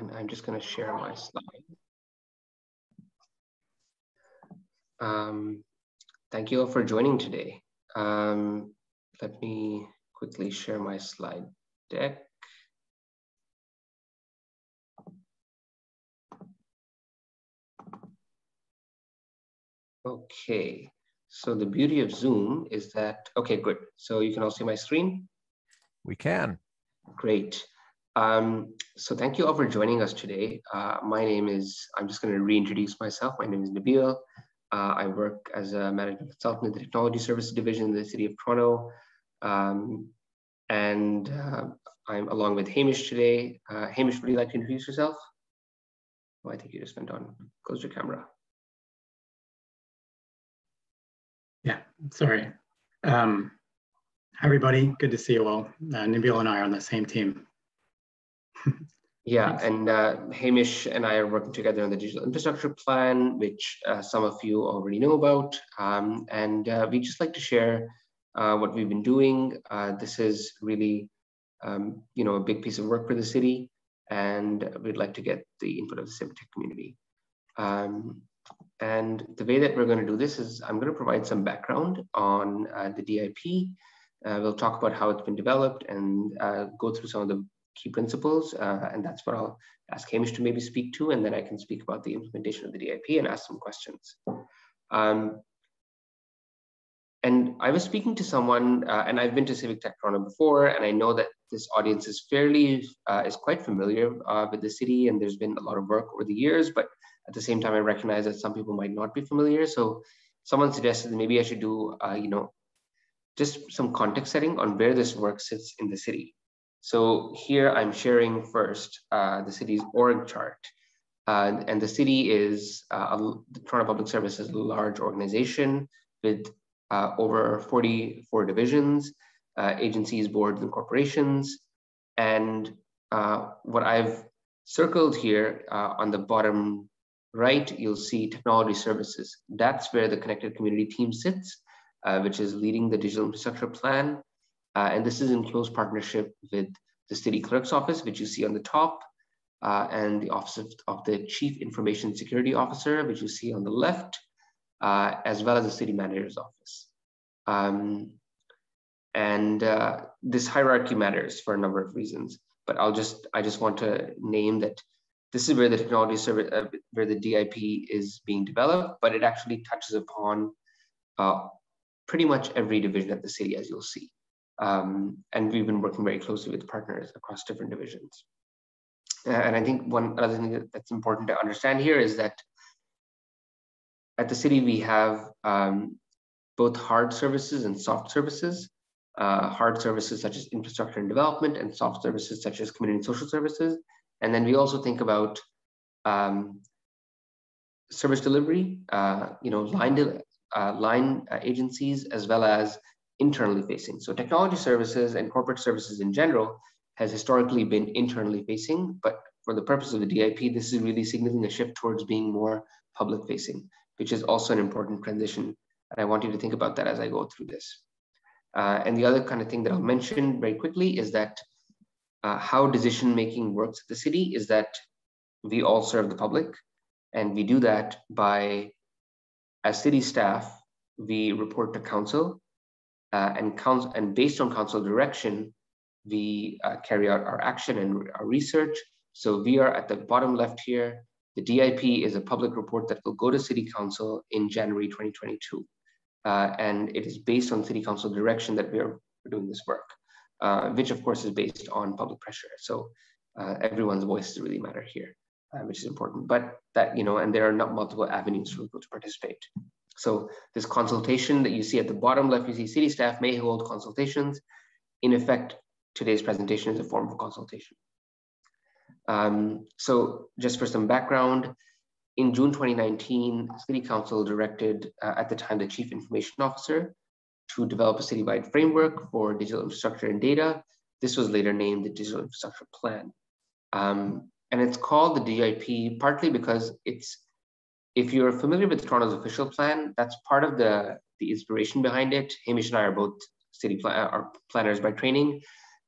And I'm just going to share my slide. Thank you all for joining today. Let me quickly share my slide deck. Okay, so the beauty of Zoom is that, okay, good. So you can all see my screen? We can. Great. So thank you all for joining us today. My name is, I'm just going to reintroduce myself. My name is Nabeel. I work as a management consultant in the Technology Services Division in the City of Toronto. I'm along with Hamish today. Hamish, would you like to introduce yourself? Oh, I think you just went on, close your camera. Yeah, sorry. Hi, everybody. Good to see you all. Nabeel and I are on the same team. Yeah, and Hamish and I are working together on the digital infrastructure plan, which some of you already know about. We just like to share what we've been doing. This is really, a big piece of work for the city, and we'd like to get the input of the civic tech community. And the way that we're going to do this is I'm going to provide some background on the DIP. We'll talk about how it's been developed and go through some of the key principles. And that's what I'll ask Hamish to maybe speak to. And then I can speak about the implementation of the DIP and ask some questions. And I was speaking to someone, and I've been to Civic Tech Toronto before, and I know that this audience is is quite familiar with the city, and there's been a lot of work over the years, but at the same time, I recognize that some people might not be familiar. So someone suggested that maybe I should do, just some context setting on where this work sits in the city. So here I'm sharing first the city's org chart. And the city is, the Toronto Public Service is a large organization with over 44 divisions, agencies, boards, and corporations. And what I've circled here on the bottom right, you'll see technology services. That's where the connected community team sits, which is leading the digital infrastructure plan. And this is in close partnership with the city clerk's office, which you see on the top, and the office of the chief information security officer, which you see on the left, as well as the city manager's office. This hierarchy matters for a number of reasons, but I just want to name that this is where the technology service, where the DIP is being developed, but it actually touches upon pretty much every division at the city, as you'll see. And we've been working very closely with partners across different divisions. And I think one other thing that's important to understand here is that at the city, we have both hard services and soft services. Hard services such as infrastructure and development, and soft services such as community and social services. And then we also think about service delivery, line agencies, as well as internally facing. So technology services and corporate services in general has historically been internally facing, but for the purpose of the DIP, this is really signaling a shift towards being more public facing, which is also an important transition. And I want you to think about that as I go through this. And the other kind of thing that I'll mention very quickly is that how decision-making works at the city is that we all serve the public, and we do that by, as city staff, we report to council, and based on council direction, we carry out our action and our research. So we are at the bottom left here. The DIP is a public report that will go to City Council in January 2022. And it is based on City Council direction that we're doing this work, which of course is based on public pressure. So everyone's voices really matter here, which is important. But that, and there are not multiple avenues for people to participate. So this consultation that you see at the bottom left, you see city staff may hold consultations. In effect, today's presentation is a form of consultation. So just for some background, in June 2019, City Council directed, at the time, the Chief Information Officer to develop a citywide framework for digital infrastructure and data. This was later named the Digital Infrastructure Plan. And it's called the DIP partly because if you're familiar with Toronto's official plan, that's part of the inspiration behind it. Hamish and I are both planners by training.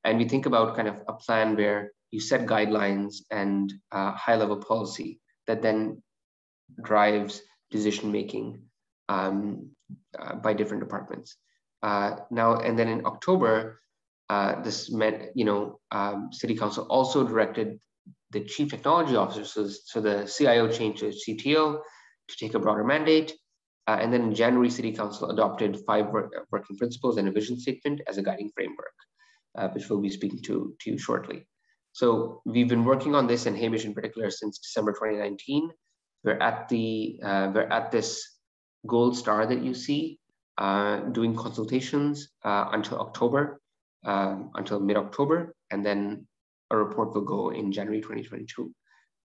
And we think about kind of a plan where you set guidelines and high-level policy that then drives decision-making by different departments. And then in October, this meant, City Council also directed the Chief Technology Officers, so the CIO changed to CTO to take a broader mandate. And then in January, City Council adopted 5 working principles and a vision statement as a guiding framework, which we'll be speaking to you shortly. So we've been working on this, and Hamish in particular, since December 2019. We're at this gold star that you see, doing consultations until October, until mid-October, and then a report will go in January 2022.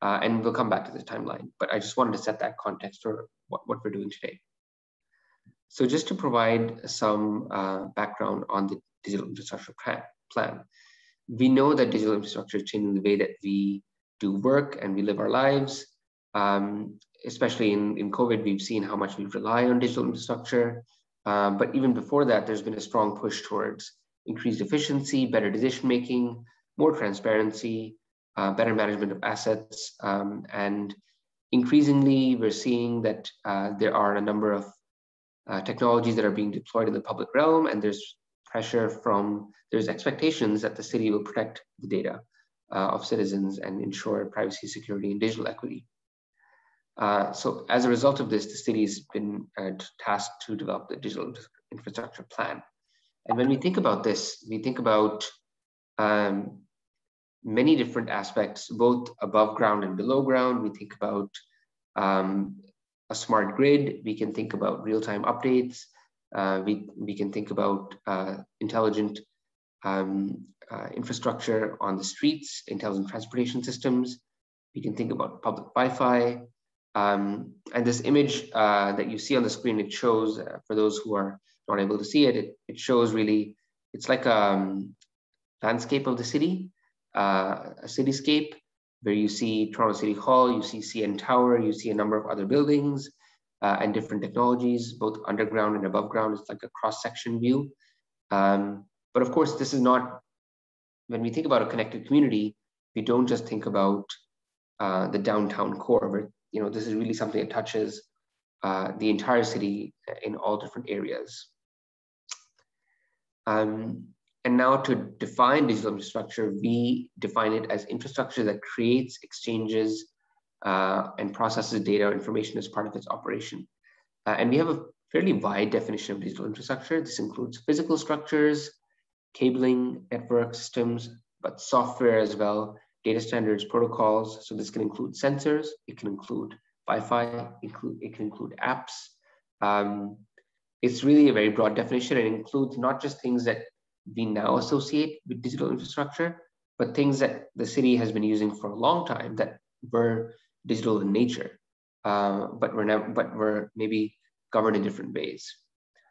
And we'll come back to the timeline, but I just wanted to set that context for what we're doing today. So just to provide some background on the digital infrastructure plan. We know that digital infrastructure is changing the way that we do work and we live our lives. Especially in COVID, we've seen how much we rely on digital infrastructure. But even before that, there's been a strong push towards increased efficiency, better decision-making, more transparency, better management of assets. And increasingly, we're seeing that there are a number of technologies that are being deployed in the public realm, and there's expectations that the city will protect the data of citizens and ensure privacy, security, and digital equity. So as a result of this, the city has been tasked to develop the digital infrastructure plan. And when we think about this, we think about many different aspects, both above ground and below ground. We think about a smart grid. We can think about real-time updates. We can think about intelligent infrastructure on the streets, intelligent transportation systems. We can think about public Wi-Fi. And this image that you see on the screen, it shows, for those who are not able to see it, it shows really, it's like a landscape of the city, a cityscape, where you see Toronto City Hall, you see CN Tower, you see a number of other buildings and different technologies, both underground and above ground. It's like a cross-section view. But of course, this is not, when we think about a connected community, we don't just think about the downtown core, where this is really something that touches the entire city in all different areas. And now to define digital infrastructure, we define it as infrastructure that creates, exchanges, and processes data or information as part of its operation. And we have a fairly wide definition of digital infrastructure. This includes physical structures, cabling, network systems, but software as well, data standards, protocols. So this can include sensors, it can include Wi-Fi, it can include apps. It's really a very broad definition. It includes not just things that we now associate with digital infrastructure, but things that the city has been using for a long time that were digital in nature, but were maybe governed in different ways.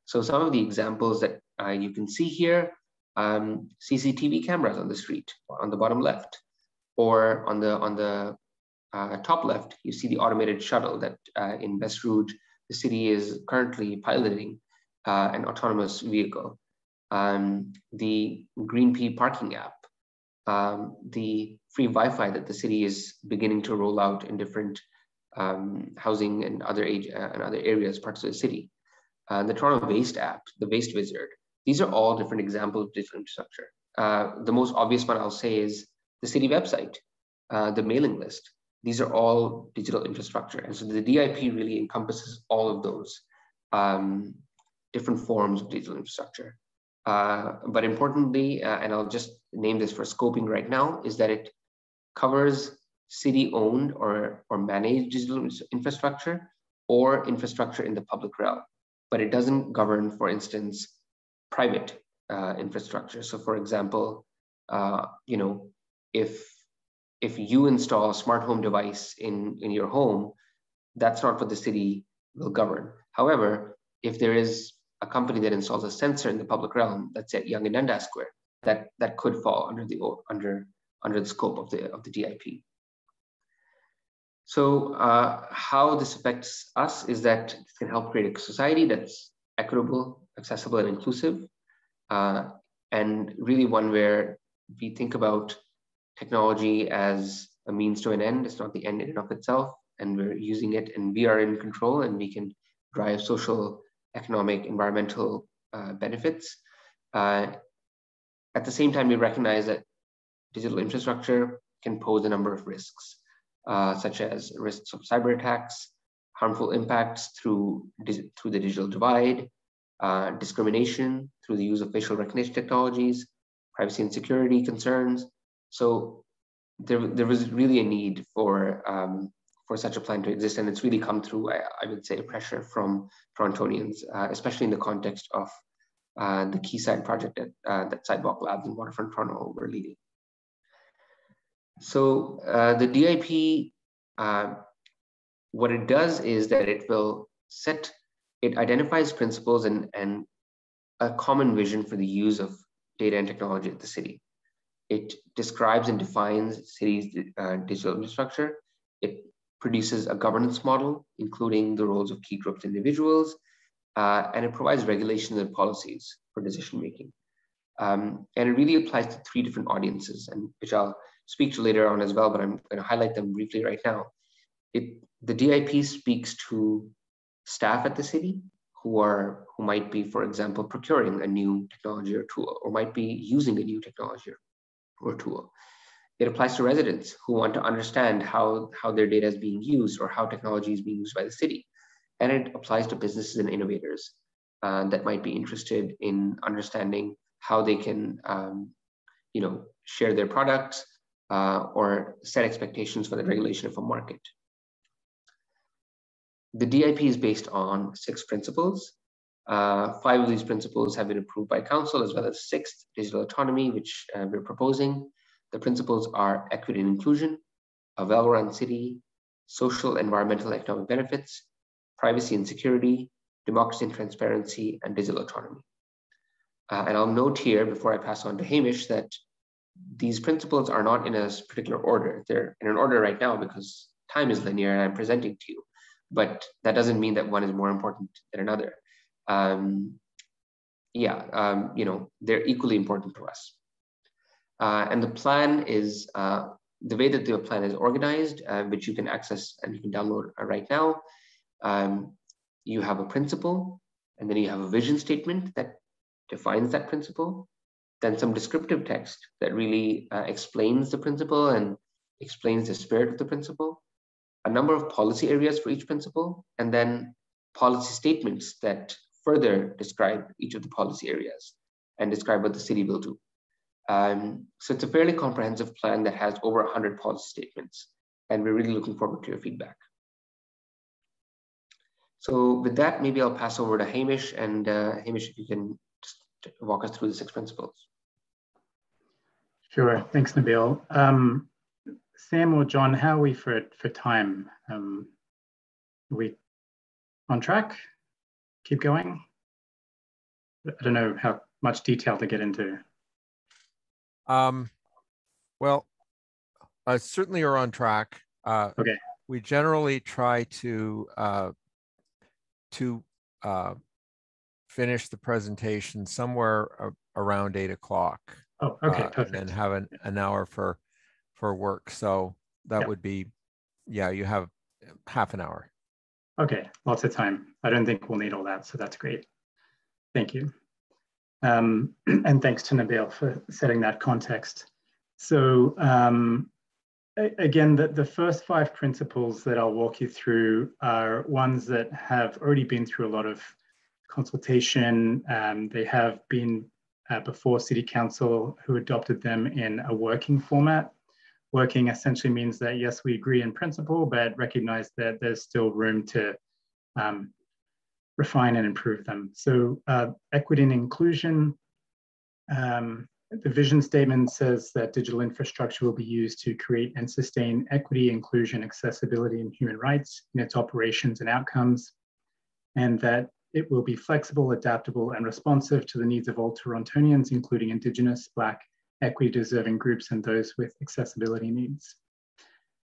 So some of the examples that you can see here, CCTV cameras on the street, on the bottom left, or on the top left, you see the automated shuttle that in West Rouge, the city is currently piloting an autonomous vehicle. The Green Pea parking app, the free Wi-Fi that the city is beginning to roll out in different housing and other areas, parts of the city. The Toronto Waste app, the Waste Wizard. These are all different examples of digital infrastructure. The most obvious one I'll say is the city website, the mailing list. These are all digital infrastructure. And so the DIP really encompasses all of those different forms of digital infrastructure. But importantly, and I'll just name this for scoping right now, is that it covers city-owned or managed digital infrastructure or infrastructure in the public realm. But it doesn't govern, for instance, private infrastructure. So for example, if you install a smart home device in your home, that's not what the city will govern. However, if there is a company that installs a sensor in the public realm, that's at Yonge and Dundas Square, that could fall under the scope of the DIP. So how this affects us is that it can help create a society that's equitable, accessible, and inclusive, and really one where we think about technology as a means to an end. It's not the end in and of itself, and we're using it and we are in control and we can drive social, economic, environmental benefits. At the same time, we recognize that digital infrastructure can pose a number of risks, such as risks of cyber attacks, harmful impacts through the digital divide, discrimination through the use of facial recognition technologies, privacy and security concerns. So there was really a need for such a plan to exist, and it's really come through, I would say, pressure from Torontonians, especially in the context of the Quayside project that Sidewalk Labs in Waterfront Toronto were leading. So the DIP, what it does is that it identifies principles and a common vision for the use of data and technology at the city. It describes and defines the city's digital infrastructure. It produces a governance model, including the roles of key groups and individuals, and it provides regulations and policies for decision-making. And it really applies to 3 different audiences, and which I'll speak to later on as well, but I'm going to highlight them briefly right now. The DIP speaks to staff at the city who might be, for example, procuring a new technology or tool, or might be using a new technology or tool. It applies to residents who want to understand how their data is being used or how technology is being used by the city. And it applies to businesses and innovators that might be interested in understanding how they can share their products or set expectations for the regulation of a market. The DIP is based on 6 principles. 5 of these principles have been approved by council, as well as 6th, digital autonomy, which we're proposing. The principles are equity and inclusion, a well-run city, social, environmental, economic benefits, privacy and security, democracy and transparency, and digital autonomy. And I'll note here, before I pass on to Hamish, that these principles are not in a particular order. They're in an order right now because time is linear and I'm presenting to you. But that doesn't mean that one is more important than another. They're equally important to us. And the plan is, the way that the plan is organized, which you can access and you can download right now, you have a principle, and then you have a vision statement that defines that principle, then some descriptive text that really explains the principle and explains the spirit of the principle, a number of policy areas for each principle, and then policy statements that further describe each of the policy areas and describe what the city will do. So it's a fairly comprehensive plan that has over 100 policy statements, and we're really looking forward to your feedback. So with that, maybe I'll pass over to Hamish, and Hamish, if you can just walk us through the 6 principles. Sure, thanks, Nabeel. Sam or John, how are we for time? Are we on track? Keep going? I don't know how much detail to get into. Well, certainly are on track. Okay. We generally try to finish the presentation somewhere around 8 o'clock. Oh, okay, perfect. And then have an hour for work. So that would be, you have half an hour. Okay, lots of time. I don't think we'll need all that, so that's great. Thank you. And thanks to Nabeel for setting that context. So again, the first 5 principles that I'll walk you through are ones that have already been through a lot of consultation. They have been before City Council, who adopted them in a working format. Working essentially means that, yes, we agree in principle, but recognize that there's still room to refine and improve them. So equity and inclusion, the vision statement says that digital infrastructure will be used to create and sustain equity, inclusion, accessibility, and human rights in its operations and outcomes, and that it will be flexible, adaptable, and responsive to the needs of all Torontonians, including Indigenous, Black, equity-deserving groups, and those with accessibility needs.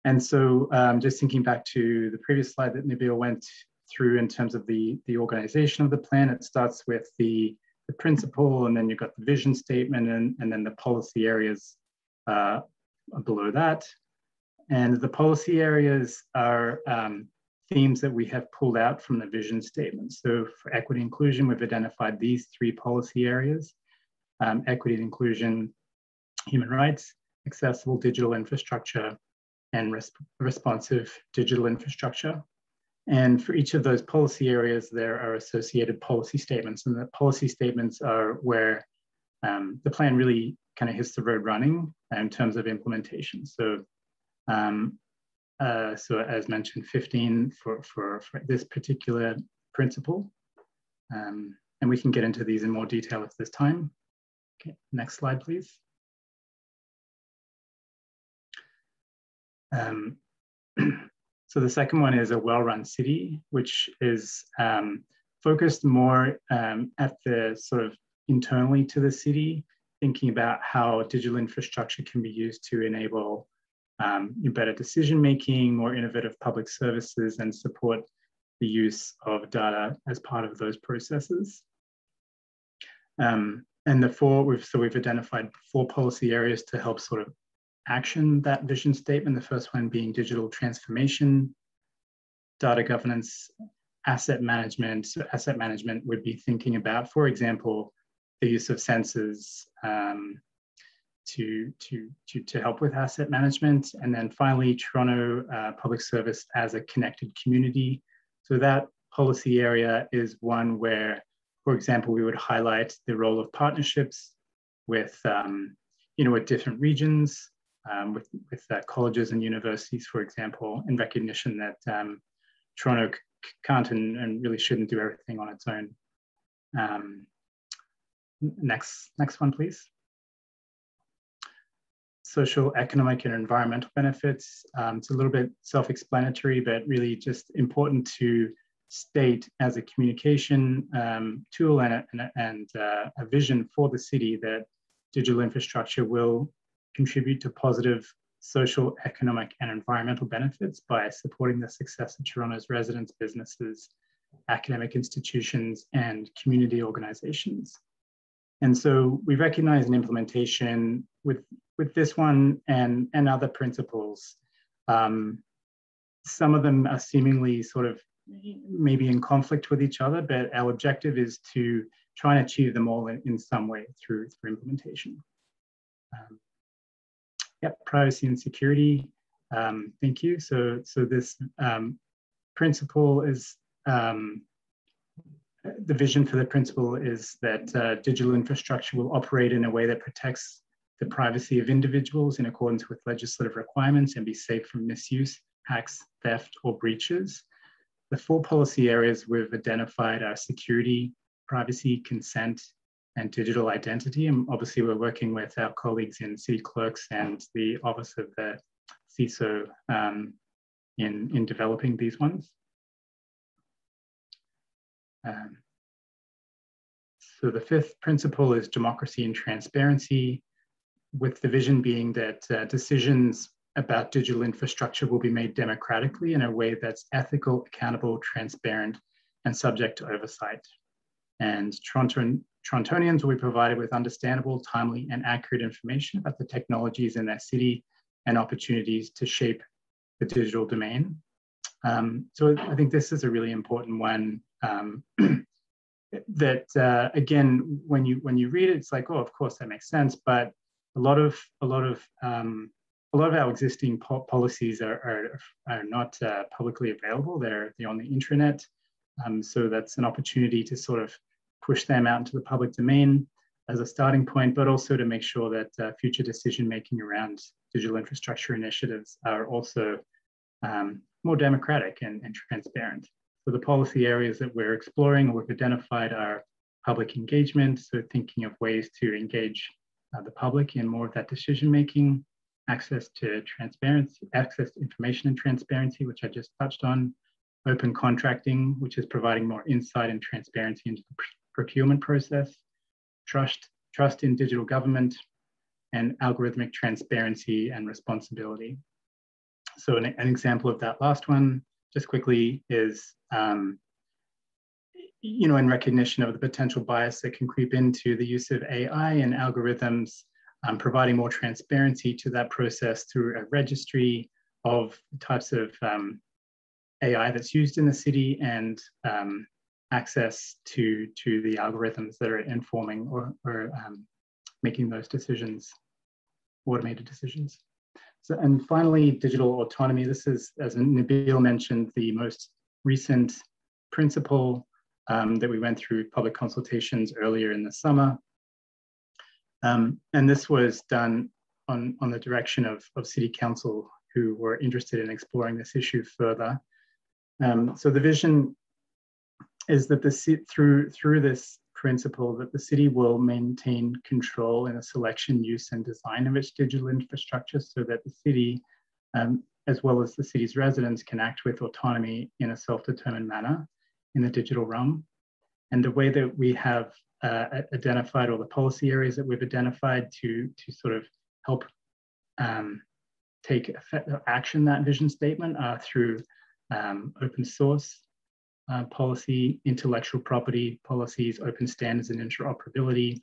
And so just thinking back to the previous slide that Nabeel went through in terms of the organization of the plan, it starts with the principle, and then you've got the vision statement, and then the policy areas below that. And the policy areas are themes that we have pulled out from the vision statement. So for equity inclusion, we've identified these 3 policy areas: equity and inclusion, human rights, accessible digital infrastructure, and responsive digital infrastructure. And for each of those policy areas, there are associated policy statements. And the policy statements are where the plan really kind of hits the road running in terms of implementation. So, so as mentioned, 15 for this particular principle. And we can get into these in more detail if there's time. Okay, next slide, please. So the second one is a well-run city, which is focused more at the sort of internally to the city, thinking about how digital infrastructure can be used to enable better decision-making, more innovative public services, and support the use of data as part of those processes. And we've identified 4 policy areas to help sort of action that vision statement. The first one being digital transformation, data governance, asset management. So asset management would be thinking about, for example, the use of sensors to help with asset management. And then finally, Toronto Public Service as a connected community. So that policy area is one where, for example, we would highlight the role of partnerships with, with different regions, with colleges and universities, for example, in recognition that Toronto can't and really shouldn't do everything on its own. Next one, please. Social, economic, and environmental benefits. It's a little bit self-explanatory, but really just important to state as a communication tool and a vision for the city that digital infrastructure will contribute to positive social, economic, and environmental benefits by supporting the success of Toronto's residents, businesses, academic institutions, and community organizations. And so we recognize an implementation with this one and other principles. Some of them are seemingly sort of maybe in conflict with each other, but our objective is to try and achieve them all in some way through implementation. Privacy and security. Thank you. So this principle is, the vision for the principle is that digital infrastructure will operate in a way that protects the privacy of individuals in accordance with legislative requirements and be safe from misuse, hacks, theft, or breaches. The 4 policy areas we've identified are security, privacy, consent, and digital identity. And obviously we're working with our colleagues in city clerks and the office of the CISO in developing these ones. So the 5th principle is democracy and transparency, with the vision being that decisions about digital infrastructure will be made democratically in a way that's ethical, accountable, transparent, and subject to oversight. And Torontonians will be provided with understandable, timely, and accurate information about the technologies in their city and opportunities to shape the digital domain. So I think this is a really important one that, again, when you read it, it's like, oh, of course that makes sense. But a lot of our existing policies are not publicly available. They're on the intranet. So that's an opportunity to sort of push them out into the public domain as a starting point, but also to make sure that future decision-making around digital infrastructure initiatives are also more democratic and transparent. So the policy areas that we're exploring or we've identified are public engagement, so thinking of ways to engage the public in more of that decision-making, access to transparency, access to information and transparency, which I just touched on, open contracting, which is providing more insight and transparency into the procurement process, trust in digital government, and algorithmic transparency and responsibility. So an example of that last one, just quickly, is in recognition of the potential bias that can creep into the use of AI and algorithms, providing more transparency to that process through a registry of types of AI that's used in the city, and access to the algorithms that are informing or making those decisions, automated decisions. So, and finally, digital autonomy. This is, as Nabeel mentioned, the most recent principle that we went through public consultations earlier in the summer. And this was done on the direction of City Council, who were interested in exploring this issue further. So the vision is that through this principle, that the city will maintain control in the selection, use, and design of its digital infrastructure, so that the city, as well as the city's residents, can act with autonomy in a self-determined manner in the digital realm. And the way that we have identified, all the policy areas that we've identified to sort of help take action that vision statement are through open source policy, intellectual property policies, open standards and interoperability,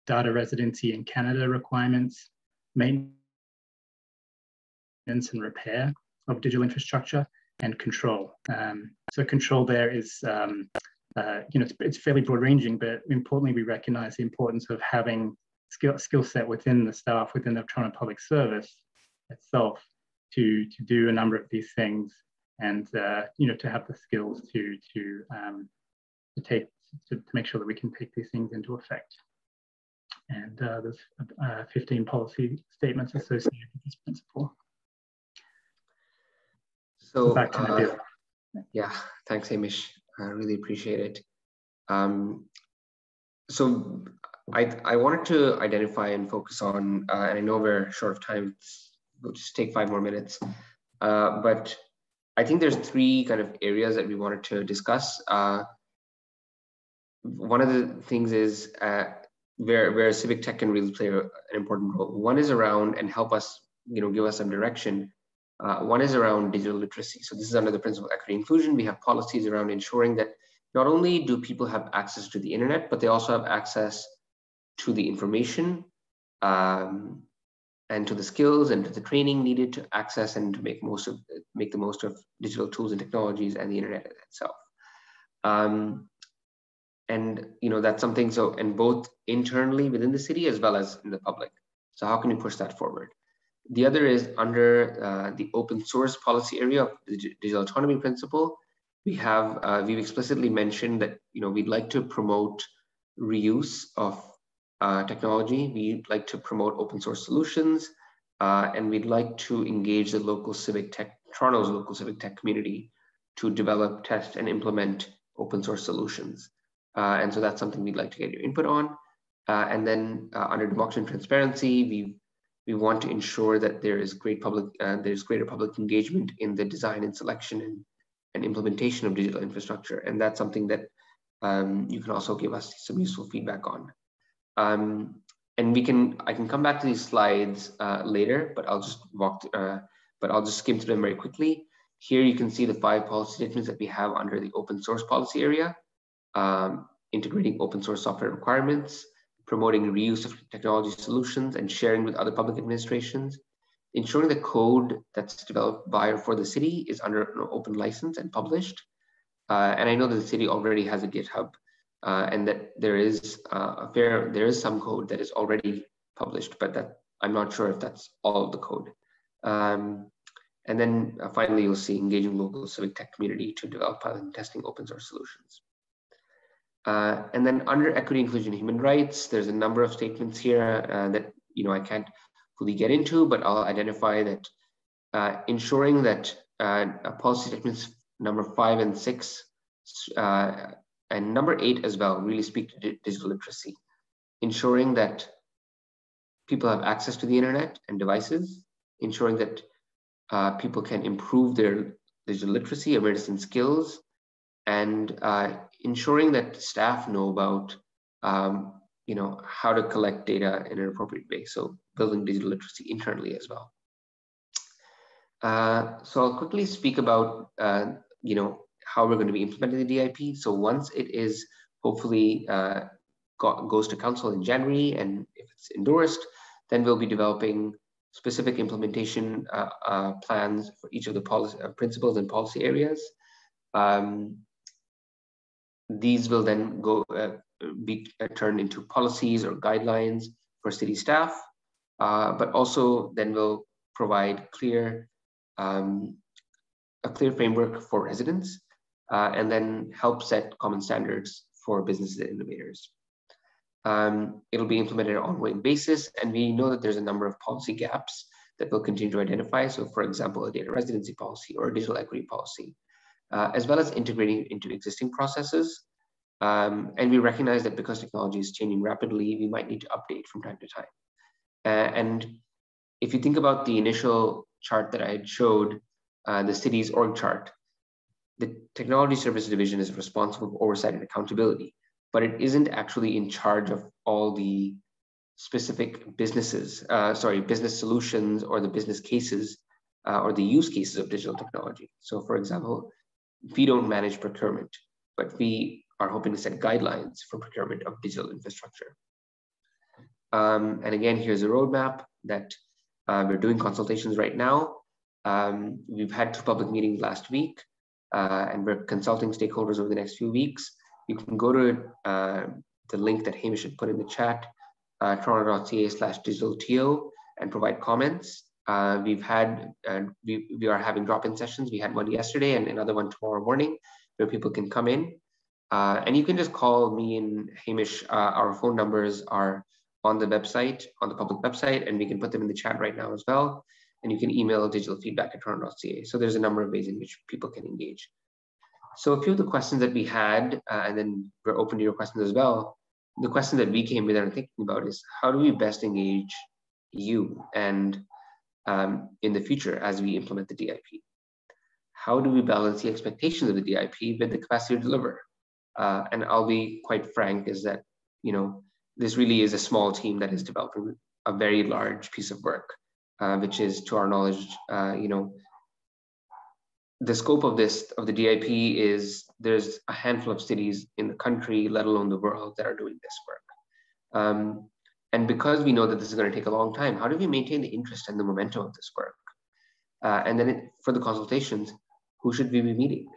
data residency in Canada requirements, maintenance and repair of digital infrastructure, and control. So control there is, it's fairly broad ranging, but importantly, we recognize the importance of having skill set within the staff, within the Toronto Public Service itself to do a number of these things, and to have the skills to make sure that we can take these things into effect. And there's 15 policy statements associated with this principle. So back to Nabeel. Yeah, thanks, Hamish. I really appreciate it. So I wanted to identify and focus on, and I know we're short of time, we'll just take 5 more minutes, but I think there's 3 kind of areas that we wanted to discuss. One of the things is where civic tech can really play an important role. One is around, and help us, give us some direction. One is around digital literacy. So this is under the principle of equity inclusion. We have policies around ensuring that not only do people have access to the internet, but they also have access to the information and to the skills and to the training needed to access and to make the most of digital tools and technologies and the internet itself. And that's something, so, and both internally within the city as well as in the public. So how can we push that forward? The other is under the open source policy area of the digital autonomy principle. We've explicitly mentioned that we'd like to promote reuse of technology. We'd like to promote open source solutions, and we'd like to engage the local civic tech, Toronto's local civic tech community, to develop, test, and implement open source solutions. And so that's something we'd like to get your input on. And then under democracy and transparency, we want to ensure that there is greater public engagement in the design and selection and implementation of digital infrastructure. And that's something that you can also give us some useful feedback on. And I can come back to these slides later, but I'll just skim through them very quickly. Here you can see the 5 policy statements that we have under the open source policy area: integrating open source software requirements, promoting reuse of technology solutions and sharing with other public administrations, ensuring the code that's developed by or for the city is under an open license and published. And I know that the city already has a GitHub, and that there is some code that is already published, but I'm not sure if that's all of the code. And then finally, you'll see engaging local civic tech community to develop pilot and testing open source solutions. And then under equity, inclusion, and human rights, there's a number of statements here that I can't fully get into, but I'll identify that ensuring that policy statements number 5 and 6 and number 8 as well really speak to digital literacy, ensuring that people have access to the internet and devices, ensuring that people can improve their digital literacy, awareness, and skills, and ensuring that staff know about how to collect data in an appropriate way. So building digital literacy internally as well. So I'll quickly speak about how we're going to be implementing the DIP. So once it is hopefully goes to council in January, and if it's endorsed, Then we'll be developing specific implementation plans for each of the policy principles and policy areas. These will then be turned into policies or guidelines for city staff, but also then will provide a clear framework for residents, and then help set common standards for businesses and innovators. It'll be implemented on an ongoing basis, and we know that there's a number of policy gaps that we'll continue to identify. So for example, a data residency policy or a digital equity policy, as well as integrating into existing processes. And we recognize that because technology is changing rapidly, we might need to update from time to time. And if you think about the initial chart that I had showed, the city's org chart, the technology services division is responsible for oversight and accountability, but it isn't actually in charge of all the specific business solutions or the business cases or the use cases of digital technology. So for example, we don't manage procurement, but we are hoping to set guidelines for procurement of digital infrastructure. And again, here's a roadmap that we're doing consultations right now. We've had 2 public meetings last week, and we're consulting stakeholders over the next few weeks. You can go to the link that Hamish had put in the chat, toronto.ca/digitalto, and provide comments. We are having drop-in sessions. We had one yesterday and another one tomorrow morning where people can come in. And you can just call me and Hamish. Our phone numbers are on the website, on the public website, and we can put them in the chat right now as well. And you can email digitalfeedback@toronto.ca. So there's a number of ways in which people can engage. So a few of the questions that we had, and then we're open to your questions as well. The question that we came with and thinking about is, how do we best engage you and in the future as we implement the DIP? How do we balance the expectations of the DIP with the capacity to deliver? And I'll be quite frank, is that, this really is a small team that is developing a very large piece of work, which is, to our knowledge, the scope of the DIP is there's a handful of cities in the country, let alone the world, that are doing this work. And because we know that this is going to take a long time, how do we maintain the interest and the momentum of this work? And then for the consultations, who should we be meeting?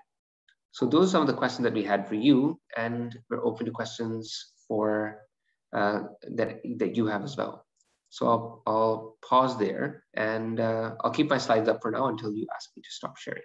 So those are some of the questions that we had for you, and we're open to questions for that you have as well. So I'll pause there, and I'll keep my slides up for now until you ask me to stop sharing.